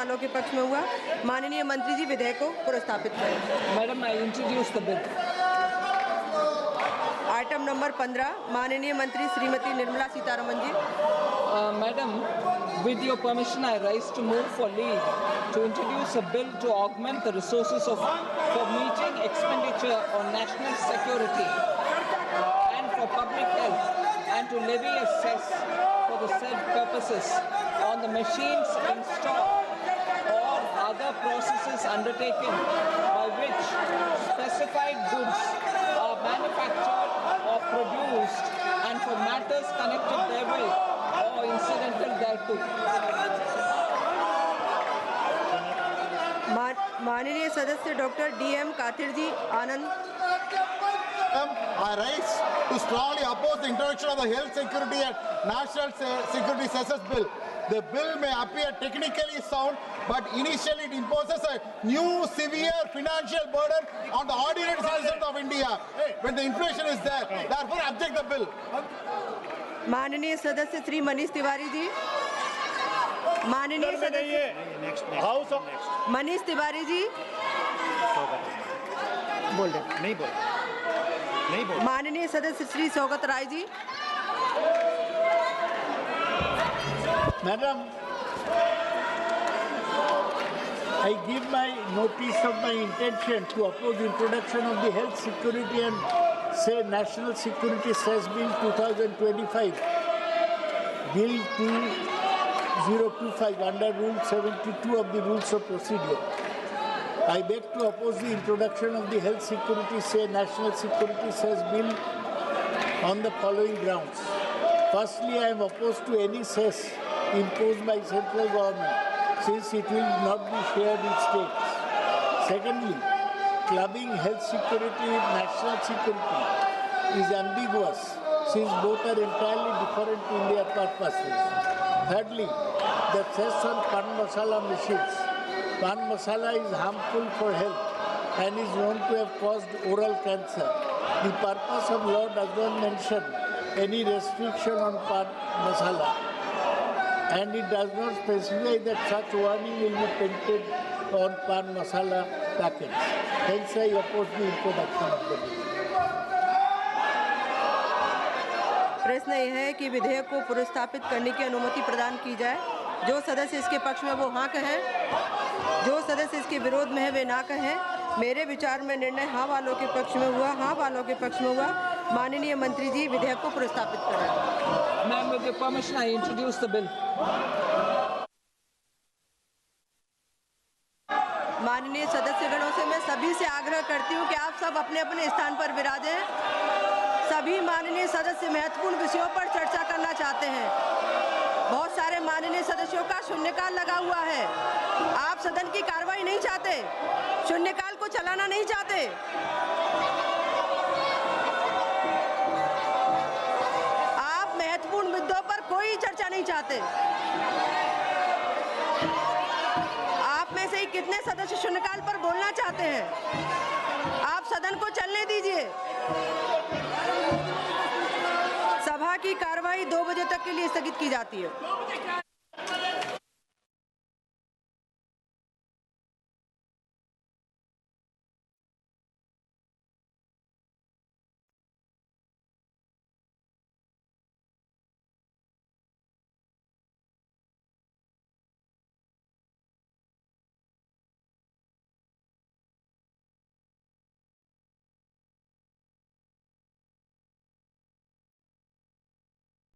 वालों के पक्ष में हुआ। माननीय मंत्री जी विधेयक को पुरस्तापित करें। Madam, I introduce the bill. Item number 15, माननीय मंत्री श्रीमती निर्मला सीतारमन जी। Madam, with your permission, I rise to move for leave to introduce a bill to augment the resources for meeting expenditure on national security and for public health, and to levy a cess for the said purposes on the machines installed or other processes undertaken by which specified goods are manufactured or produced, and for matters connected therewith or incidental thereto. माननीय सदस्य doctor DM Kathir ji Anand. I rise to strongly oppose the introduction of the Health Security and National Security Cesses Bill. The bill may appear technically sound, but initially it imposes a new severe financial burden on the ordinary citizens of India when the inflation is there. Therefore, object the bill. माननीय सदस्य श्री मनीष तिवारी जी। माननीय सदस्य house of Manish Tiwari ji बोल रहे नहीं बोल। माननीय सदस्य Shri Saugata Rai ji. Madam, I give my notice of my intention to oppose the introduction of the Health Security and National Security Cess Bill 2025, Bill 2025 under Rule 72 of the Rules of Procedure. I beg to oppose the introduction of the Health Security National Security Cess Bill on the following grounds. Firstly, I am opposed to any cess imposed by central government, since it will not be shared with states. Secondly, clubbing health security with national security is ambiguous, since both are entirely different in their purposes. Thirdly, the cess on pan masala machines. Pan masala is harmful for health and is known to have caused oral cancer. The purpose of law does not mention any restriction on pan masala, and it does not specify that such warning will be painted on pan masala packets. Hence, I oppose the introduction of the bill. प्रश्न यह है कि विधेयक को पुरस्तापित करने की अनुमति प्रदान की जाए। जो सदस्य इसके पक्ष में वो हाँ कहें, जो सदस्य इसके विरोध में है वे ना कहें। मेरे विचार में निर्णय हाँ वालों के पक्ष में हुआ, हाँ वालों के पक्ष में हुआ। माननीय मंत्री जी विधेयक को पुरस्तापित करें। Ma'am, with your permission, I introduce the bill. माननीय सदस्यगणों से मैं सभी से आग्रह करती हूं कि आप सब अपने अपने स्थान पर विराजें। सभी माननीय सदस्य महत्वपूर्ण विषयों पर चर्चा करना चाहते हैं। बहुत सारे माननीय सदस्यों का शून्यकाल लगा हुआ है। आप सदन की कार्रवाई नहीं चाहते, शून्यकाल को चलाना नहीं चाहते। आप महत्वपूर्ण मुद्दों पर कोई चर्चा नहीं चाहते। आप में से ही कितने सदस्य शून्यकाल पर बोलना चाहते हैं? आप सदन को चलने दीजिए। सभा की कार्रवाई 2 बजे तक के लिए स्थगित की जाती है।